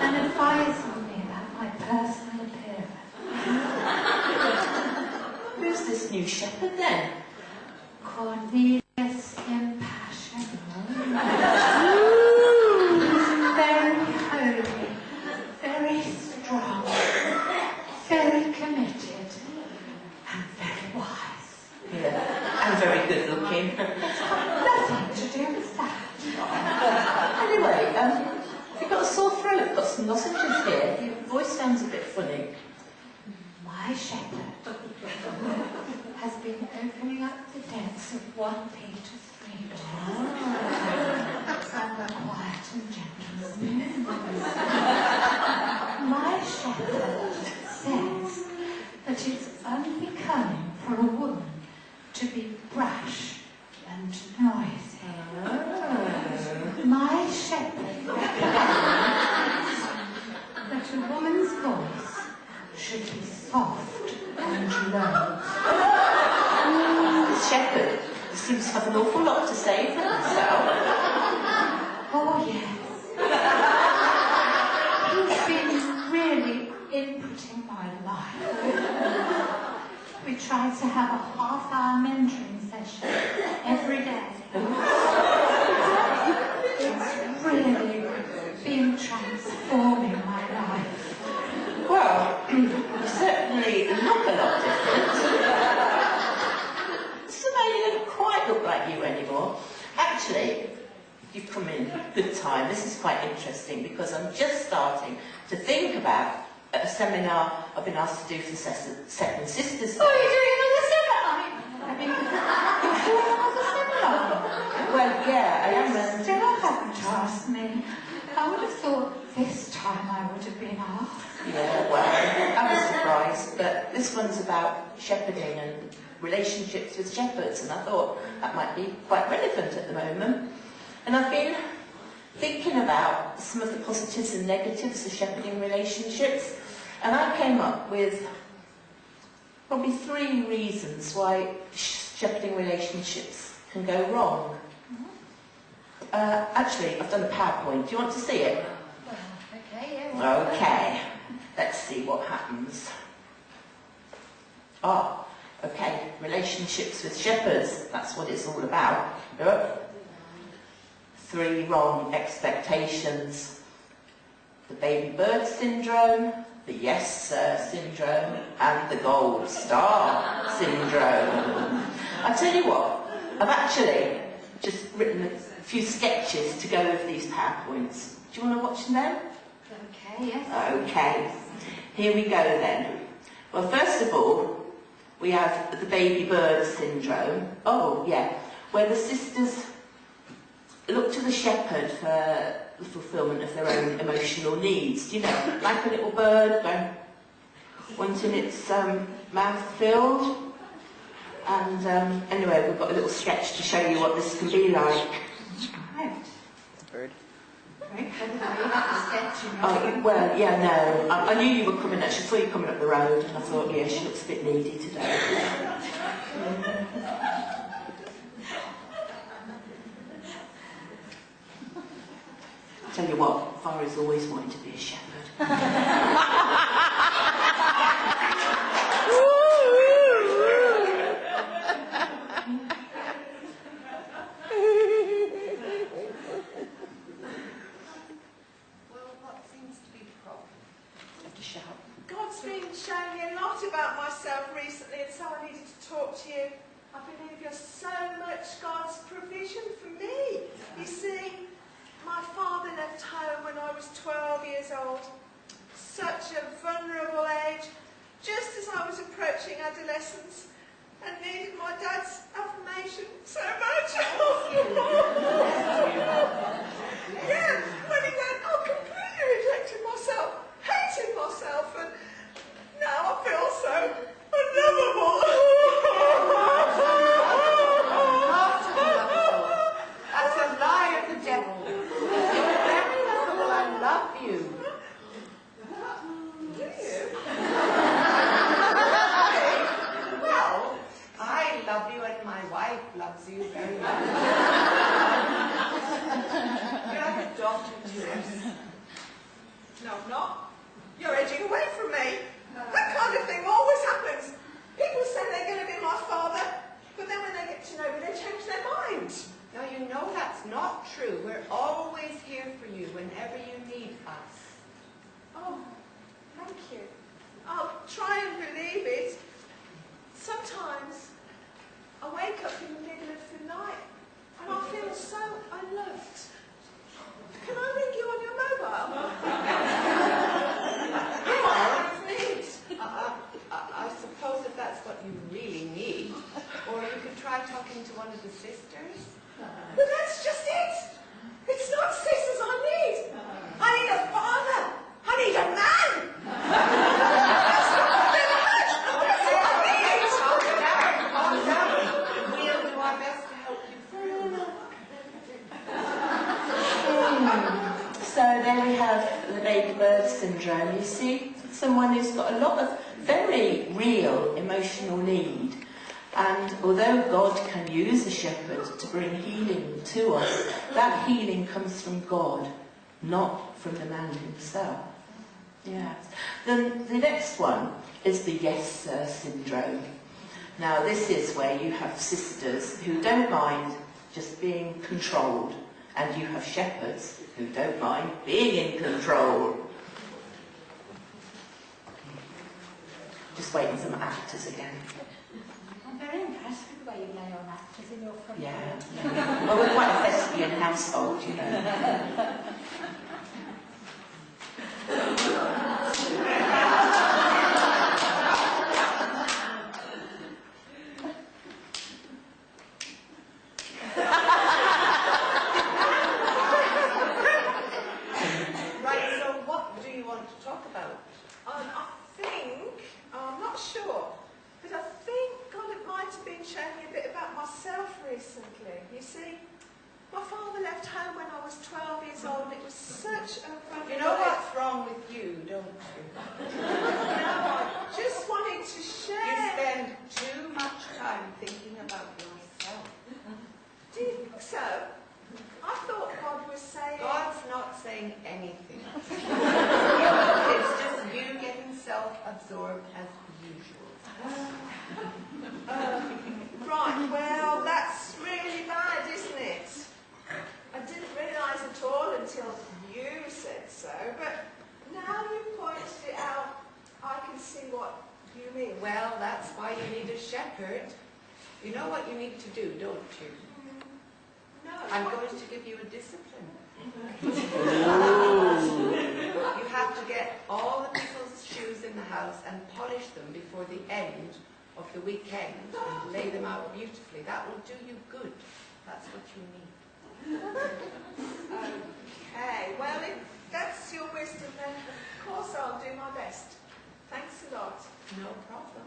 and advising me about my personal appearance. Who's this new shepherd then? Cornelius Impassionable. Very holy, very strong, very committed, and very wise. Yeah, and very good looking. Nothing to do with that. Anyway, you've got a sore throat, got some lozenges here. Your voice sounds a bit funny. My shepherd has been opening up the depths of 1 Peter 3 to and a quiet and gentle spirit. My shepherd says that it's unbecoming for a woman to be brash and noisy. My shepherd recommends that a woman's voice should be soft and low. The shepherd seems to have an awful lot to say for himself. Oh, yes. He's been really inputting my life. We try to have a half-hour mentoring session every day. It's really been transforming my life. Well, you certainly look a lot different. Somebody doesn't quite look like you anymore. Actually, you've come in good time. This is quite interesting because I'm just starting to think about a seminar I've been asked to do for Seven Sisters. Oh, you're doing another seminar? I mean, you're doing another seminar? Well, yeah, I am. Still haven't asked me. I would have thought this time I would have been asked. Yeah, well, I was surprised, but this one's about shepherding and relationships with shepherds, and I thought that might be quite relevant at the moment. And I've been thinking about some of the positives and negatives of shepherding relationships, and I came up with probably 3 reasons why shepherding relationships can go wrong. Actually, I've done a PowerPoint. Do you want to see it? Okay, yeah. Okay, let's see what happens. Ah, okay, relationships with shepherds, that's what it's all about. Yep. 3 wrong expectations. The baby bird syndrome, the yes sir syndrome, and the gold star syndrome. I tell you what, I've actually just written a few sketches to go with these PowerPoints. Do you want to watch them? Okay, yes. Okay, here we go then. Well, first of all, we have the baby bird syndrome. Oh, yeah, where the sisters look to the shepherd for the fulfilment of their own emotional needs. You know, like a little bird going, wanting its mouth filled. And anyway, we've got a little sketch to show you what this can be like. Right. Bird. Very clever way of sketching. Oh, well, yeah, no. I knew you were coming. Actually, I saw you coming up the road, and I thought, yeah, she looks a bit needy today. I tell you what, Vara's always wanted to be a shepherd. God's been showing me a lot about myself recently, and so I needed to talk to you. I believe you're so much God's provision for me. You see, my father left home when I was 12 years old. Such a vulnerable age, just as I was approaching adolescence, and needed my dad's affirmation so much. Yeah, when he went, I completely rejected myself, hated myself, and now I feel so unlovable. Not unlovable. That's a lie of the devil. You're very lovable. I love you. Do you? Well, I love you and my wife loves you very much. You're like a dog baby bird syndrome. You see, someone who's got a lot of very real emotional need. And although God can use a shepherd to bring healing to us, that healing comes from God, not from the man himself. Yeah. Then the next one is the yes sir syndrome. Now this is where you have sisters who don't mind just being controlled, and you have shepherds who don't mind being in control. Just waiting for some actors again. I'm very impressed with the way you lay on actors in your front Yeah. room. Yeah. Well, we're quite a thespian household, you know. Right, so what do you want to talk about? I'm not sure, but I think God might have been showing me a bit about myself recently. You see, my father left home when I was 12 years old, and it was such a funny You know life. what's wrong with you, don't you? I just wanted to You share. spend too much time thinking about yourself. Do you think so? I thought God was saying. God's not saying anything. It's just you getting self-absorbed as usual. Right, well, that's really bad, isn't it? I didn't realise at all until you said so, but now you pointed it out, I can see what you mean. Well, that's why you need a shepherd. You know what you need to do, don't you? No. I'm going to give you a discipline. You have to get all the people's shoes in the house and polish them before the end of the weekend and lay them out beautifully. That will do you good. That's what you need. Okay, well, if that's your wisdom, then of course I'll do my best. Thanks a lot. No problem.